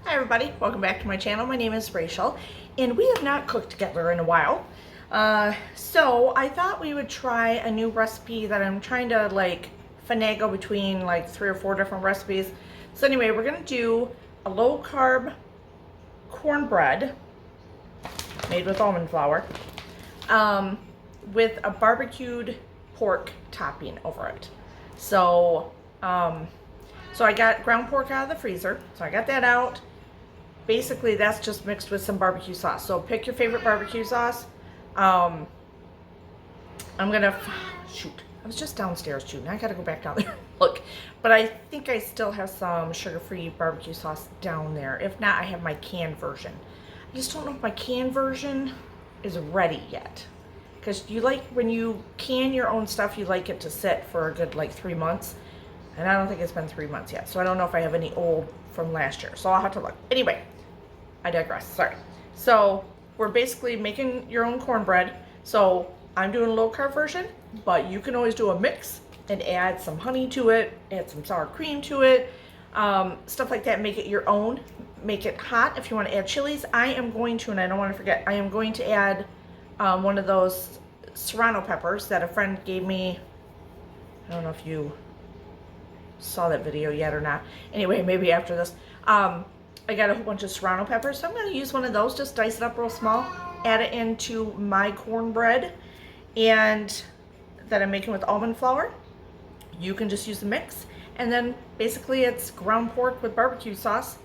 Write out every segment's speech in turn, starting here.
Hi everybody, welcome back to my channel. My name is Rachel and we have not cooked together in a while. So I thought we would try a new recipe that I'm trying to like finagle between like 3 or 4 different recipes. So anyway, we're gonna do a low carb cornbread made with almond flour with a barbecued pork topping over it. So I got ground pork out of the freezer, so I got that out. Basically, that's just mixed with some barbecue sauce. So pick your favorite barbecue sauce. I'm gonna, shoot, I was just downstairs shooting. I gotta go back down there, look. But I think I still have some sugar-free barbecue sauce down there. If not, I have my canned version. I just don't know if my canned version is ready yet. Because you like, when you can your own stuff, you like it to sit for a good like 3 months. And I don't think it's been 3 months yet. So I don't know if I have any old from last year. So I'll have to look. Anyway, I digress, sorry. So we're basically making your own cornbread. So I'm doing a low carb version, but you can always do a mix and add some honey to it, add some sour cream to it, stuff like that. Make it your own. Make it hot if you want to add chilies. I am going to, and I don't want to forget, I am going to add one of those serrano peppers that a friend gave me. I don't know if you saw that video yet or not. Anyway, maybe after this. I got a whole bunch of serrano peppers, so I'm going to use one of those, just dice it up real small, add it into my cornbread, and that I'm making with almond flour. You can just use the mix, and then basically it's ground pork with barbecue sauce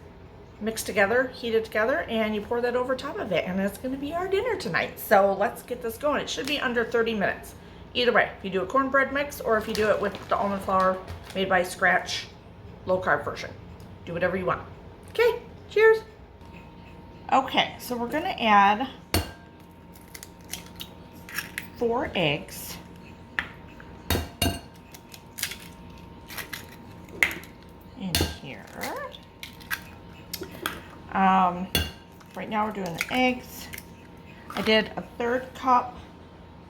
mixed together, heated together, and you pour that over top of it, and it's going to be our dinner tonight. So let's get this going. It should be under 30 minutes. Either way, if you do a cornbread mix or if you do it with the almond flour made by scratch, low carb version. Do whatever you want. Okay, cheers. Okay, so we're gonna add 4 eggs. In here. Right now we're doing the eggs. I did a 1/3 cup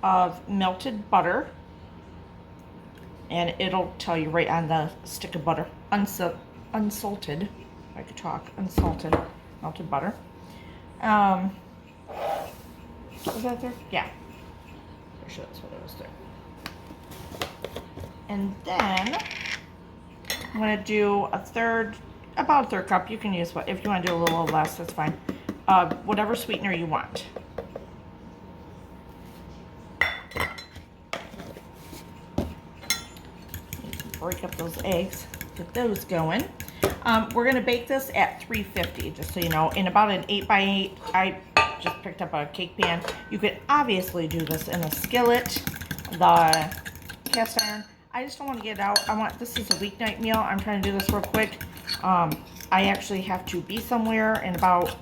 of melted butter, and it'll tell you right on the stick of butter, unsalted, if I could talk, unsalted melted butter. Was that there? Yeah, pretty sure that's what it was there. And then I'm gonna do about a third cup. You can use what, if you want to do a little less, that's fine. Whatever sweetener you want. Break up those eggs, get those going. We're gonna bake this at 350, just so you know, in about an 8x8. I just picked up a cake pan. You could obviously do this in a skillet, the cast iron. I just don't want to get it out. This is a weeknight meal. I'm trying to do this real quick. I actually have to be somewhere in about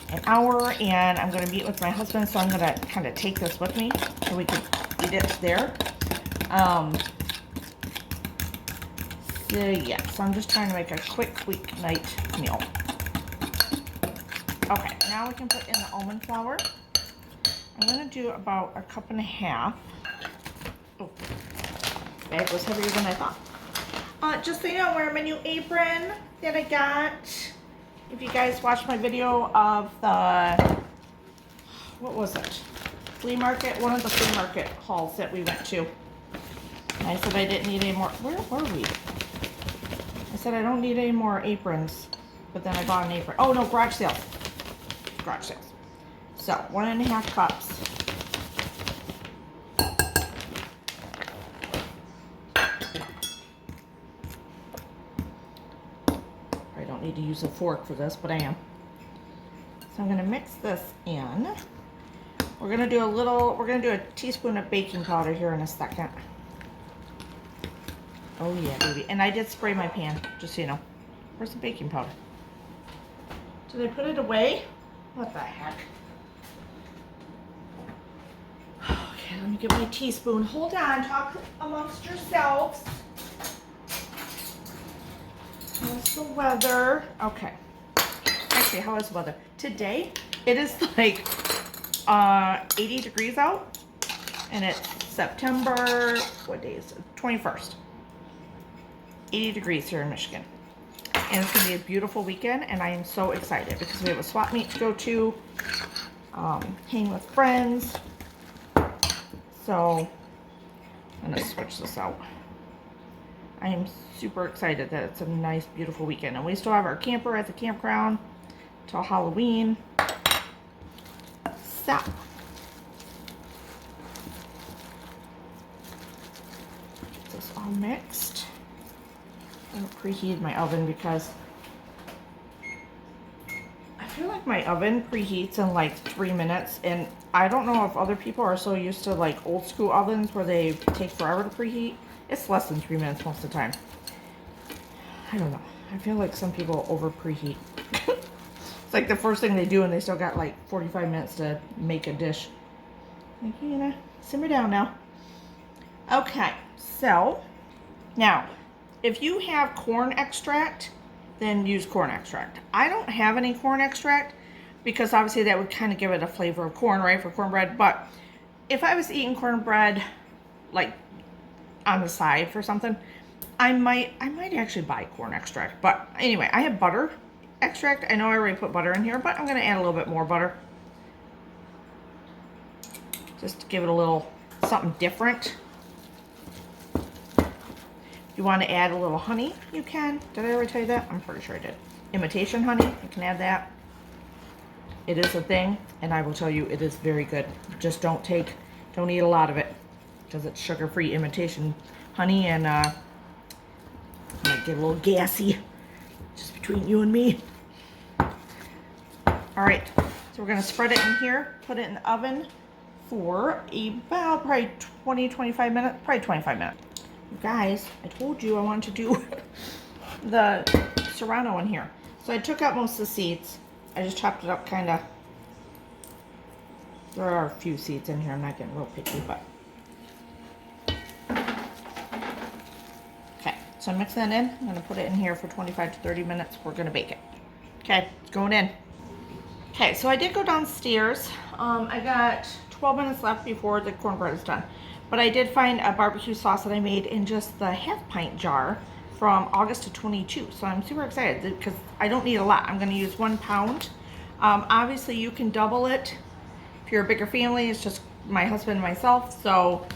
an hour, and I'm gonna meet with my husband, so I'm gonna kind of take this with me so we can eat it there. So yes, I'm just trying to make a quick weeknight meal. Okay, now we can put in the almond flour. I'm gonna do about 1.5 cups. Oh, bag was heavier than I thought. Just so you know, wear my new apron that I got. If you guys watched my video of the, what was it? Flea market, one of the flea market hauls that we went to. I said I didn't need any more. Where were we? I said I don't need any more aprons, but then I bought an apron. Oh no, garage sales. Garage sales. So 1.5 cups. I don't need to use a fork for this, but I am. So I'm gonna mix this in. We're gonna do a teaspoon of baking powder here in a second. Oh yeah, baby. And I did spray my pan, just so you know. Where's the baking powder? Did I put it away? What the heck? Okay, let me get my teaspoon. Hold on, talk amongst yourselves. How's the weather? Okay. Actually, how is the weather? Today, it is like 80 degrees out, and it's September, what day is it? 21st. 80 degrees here in Michigan. And it's going to be a beautiful weekend, and I am so excited because we have a swap meet to go to, hang with friends. So I'm going to switch this out. I am super excited that it's a nice, beautiful weekend. And we still have our camper at the campground till Halloween. So, get this all mixed. I preheated my oven because I feel like my oven preheats in like 3 minutes, and I don't know if other people are so used to like old school ovens where they take forever to preheat. It's less than 3 minutes most of the time. I don't know. I feel like some people over preheat. It's like the first thing they do and they still got like 45 minutes to make a dish. Like, you know, simmer down now. Okay, so now if you have corn extract, then use corn extract. I don't have any corn extract because obviously that would kind of give it a flavor of corn, right, for cornbread. But if I was eating cornbread like on the side for something, I might actually buy corn extract. But anyway, I have butter extract. I know I already put butter in here, but I'm going to add a little bit more butter just to give it a little something different. If you want to add a little honey, you can. Did I already tell you that? I'm pretty sure I did. Imitation honey, you can add that. It is a thing, and I will tell you it is very good. Just don't eat a lot of it because it's sugar-free imitation honey, and I might get a little gassy just between you and me. All right, so we're gonna spread it in here, put it in the oven for about probably 20-25 minutes, probably 25 minutes. You guys, I told you I wanted to do the Serrano in here. So I took out most of the seeds. I just chopped it up kind of. There are a few seeds in here. I'm not getting real picky, but. Okay, so I'm mixing it in. I'm gonna put it in here for 25 to 30 minutes. We're gonna bake it. Okay, it's going in. Okay, so I did go downstairs. I got 12 minutes left before the cornbread is done. But I did find a barbecue sauce that I made in just the half-pint jar from August of 22. So I'm super excited because I don't need a lot. I'm going to use 1 pound. Obviously, you can double it if you're a bigger family. It's just my husband and myself. So,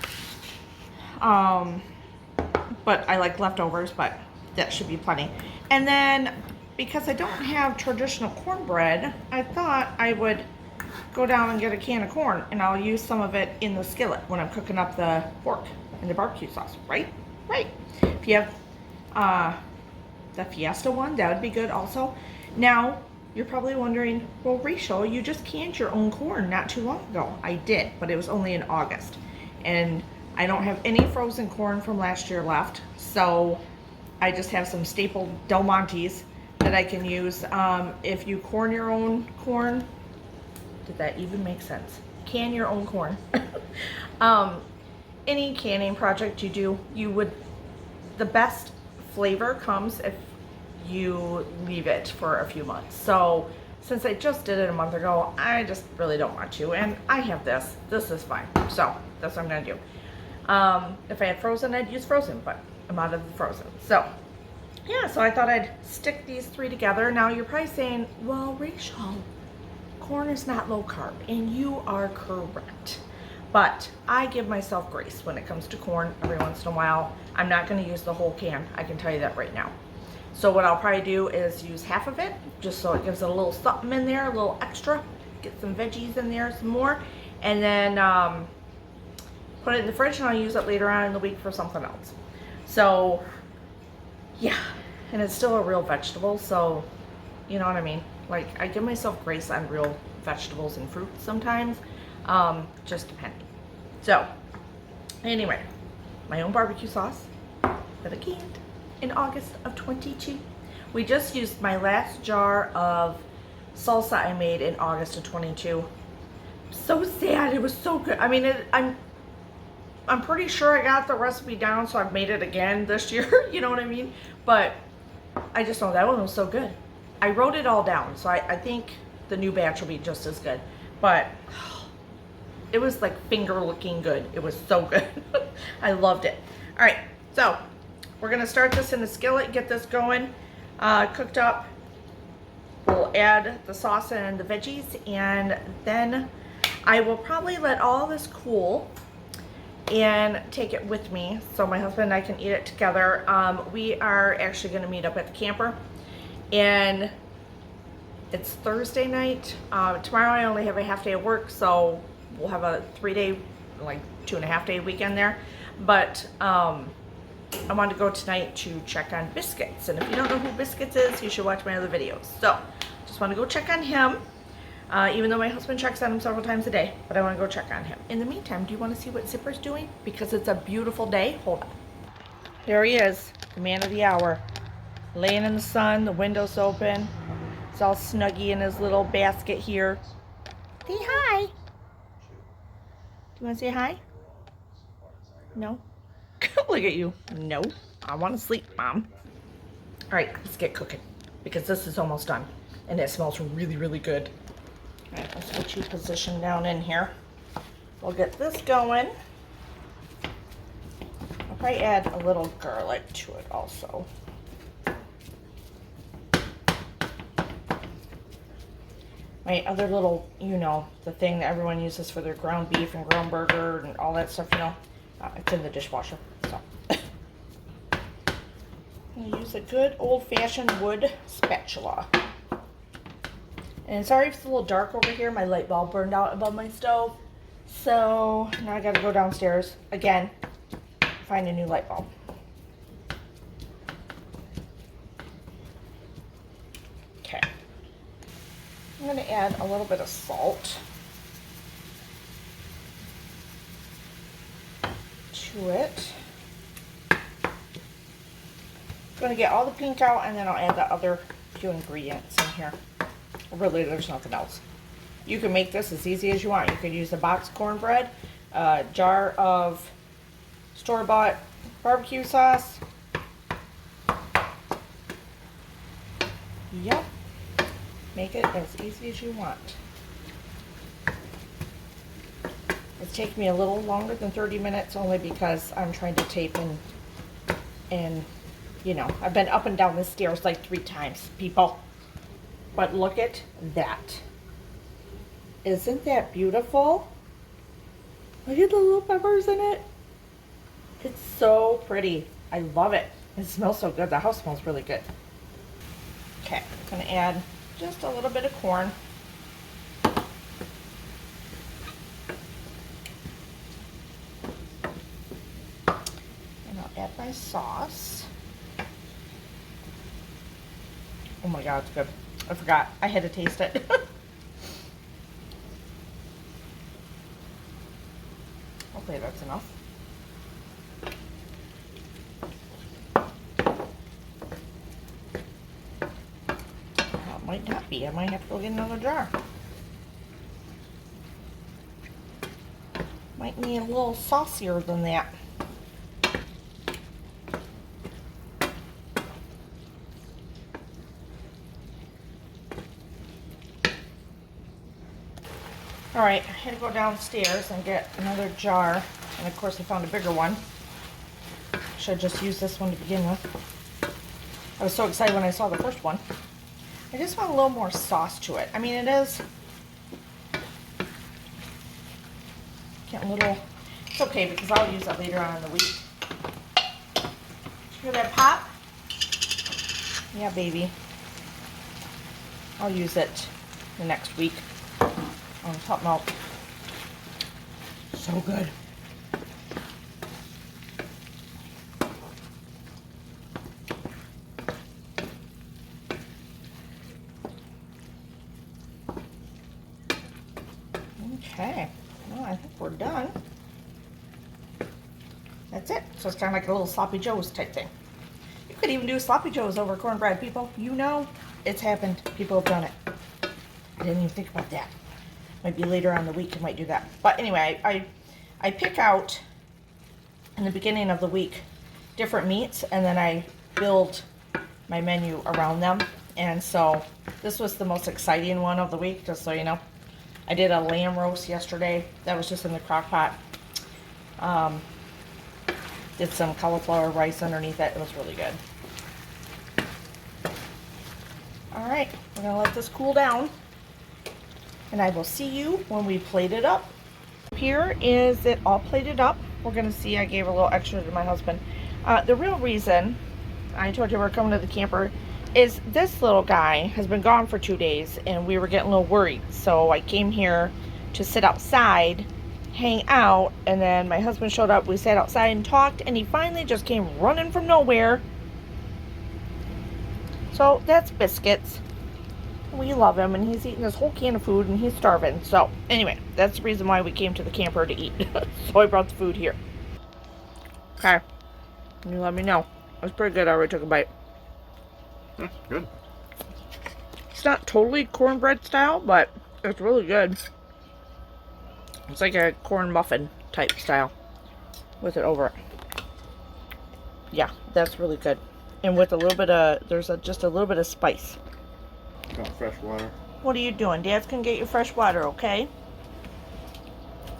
but I like leftovers, but that should be plenty. And then, because I don't have traditional cornbread, I thought I would go down and get a can of corn, and I'll use some of it in the skillet when I'm cooking up the pork and the barbecue sauce, right? Right. If you have the Fiesta one, that would be good also. Now, you're probably wondering, well, Rachel, you just canned your own corn not too long ago. I did, but it was only in August. And I don't have any frozen corn from last year left, so I just have some staple Del Montes that I can use. If you corn your own corn, did that even make sense? Can your own corn. Any canning project you do, the best flavor comes if you leave it for a few months. So since I just did it a month ago, I just really don't want to. And I have this. This is fine. So that's what I'm going to do. If I had frozen, I'd use frozen, but I'm out of the frozen. So yeah, so I thought I'd stick these 3 together. Now you're probably saying, well, Rachel, corn is not low carb, and you are correct. But I give myself grace when it comes to corn every once in a while. I'm not going to use the whole can. I can tell you that right now. So what I'll probably do is use half of it, just so it gives it a little something in there, a little extra. Get some veggies in there, some more. And then put it in the fridge, and I'll use it later on in the week for something else. So yeah, and it's still a real vegetable, so you know what I mean? Like, I give myself grace on real vegetables and fruits sometimes, just depending. So anyway, my own barbecue sauce that I canned in August of 22. We just used my last jar of salsa I made in August of 22. So sad. It was so good. I mean, I'm pretty sure I got the recipe down, so I've made it again this year. You know what I mean? But I just know that one was so good. I wrote it all down, so I think the new batch will be just as good. But it was like finger looking good. It was so good. I loved it. All right, so we're gonna start this in the skillet, get this going. cooked up. We'll add the sauce and the veggies, and then I will probably let all this cool and take it with me so my husband and I can eat it together. We are actually going to meet up at the camper, and it's Thursday night. Tomorrow I only have a half day of work, so we'll have a 3-day, like 2.5 day weekend there. But I wanted to go tonight to check on Biscuits, and if you don't know who Biscuits is, you should watch my other videos. So just want to go check on him, even though my husband checks on him several times a day, but I want to go check on him. In the meantime, do you want to see what Zipper's doing? Because it's a beautiful day. Hold on. There he is, the man of the hour, laying in the sun, the window's open. He's all snuggy in his little basket here. Say hi. Do you want to say hi? No? Look at you. No. I want to sleep, Mom. All right, let's get cooking because this is almost done. And it smells really, really good. All right, let's get you positioned down in here. We'll get this going. I'll probably add a little garlic to it also. My other little, you know, the thing that everyone uses for their ground beef and ground burger and all that stuff, you know, it's in the dishwasher, so. I'm gonna use a good old-fashioned wood spatula. And sorry if it's a little dark over here, my light bulb burned out above my stove. So now I gotta go downstairs again, find a new light bulb. Okay. I'm gonna add a little bit of salt to it. I'm gonna get all the pink out, and then I'll add the other few ingredients in here. Really, there's nothing else. You can make this as easy as you want. You could use a boxed cornbread, a jar of store-bought barbecue sauce. Yep. Make it as easy as you want. It's taking me a little longer than 30 minutes only because I'm trying to tape and you know, I've been up and down the stairs like 3 times, people. But look at that. Isn't that beautiful? Look at the little peppers in it. It's so pretty. I love it. It smells so good. The house smells really good. Okay, I'm gonna add just a little bit of corn. And I'll add my sauce. Oh my God, it's good. I forgot. I had to taste it. Hopefully that's enough. That might not be. I might have to go get another jar. Might need a little saucier than that. Alright, I had to go downstairs and get another jar, and of course I found a bigger one. Should have just used this one to begin with. I was so excited when I saw the first one. I just want a little more sauce to it. I mean, it is getting a little, it's okay because I'll use it later on in the week. Hear that pop? Yeah, baby. I'll use it the next week on something else. So good. Okay, well, I think we're done. That's it. So it's kind of like a little sloppy joes type thing. You could even do sloppy joes over cornbread, people. You know, it's happened. People have done it. I didn't even think about that. Might be later on in the week I might do that. But anyway, I pick out in the beginning of the week different meats, and then I build my menu around them. And so this was the most exciting one of the week, just so you know. I did a lamb roast yesterday. That was just in the crock pot. Did some cauliflower rice underneath it. It was really good. All right, we're gonna let this cool down, and I will see you when we plate it up. Here is it all plated up. We're gonna see, I gave a little extra to my husband. The real reason I told you we're coming to the camper is this little guy has been gone for 2 days, and we were getting a little worried. So I came here to sit outside, hang out, and then my husband showed up. We sat outside and talked, and he finally just came running from nowhere. So that's Biscuits. We love him, and he's eating this whole can of food, and he's starving. So anyway, that's the reason why we came to the camper to eat. So I brought the food here. Okay, you let me know. It was pretty good. I already took a bite. Good. It's not totally cornbread style, but it's really good. It's like a corn muffin type style with it over it. Yeah, that's really good. And with a little bit of, just a little bit of spice. Got fresh water. What are you doing? Dad's gonna get you fresh water, okay?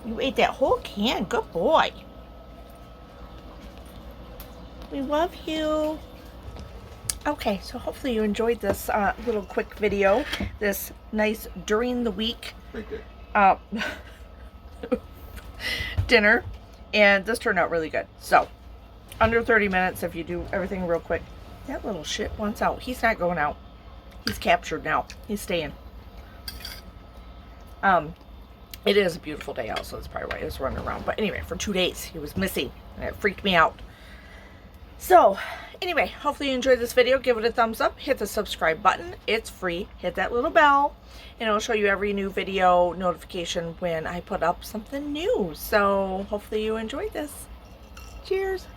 You ate that whole can. Good boy. We love you. Okay, so hopefully you enjoyed this little quick video. This nice during the week dinner. And this turned out really good. So, under 30 minutes if you do everything real quick. That little shit wants out. He's not going out. He's captured now. He's staying. It is a beautiful day out, so that's probably why he was running around. But anyway, for 2 days, he was missing, and it freaked me out. So, anyway, hopefully you enjoyed this video. Give it a thumbs up. Hit the subscribe button. It's free. Hit that little bell, and it'll show you every new video notification when I put up something new. So, hopefully you enjoyed this. Cheers.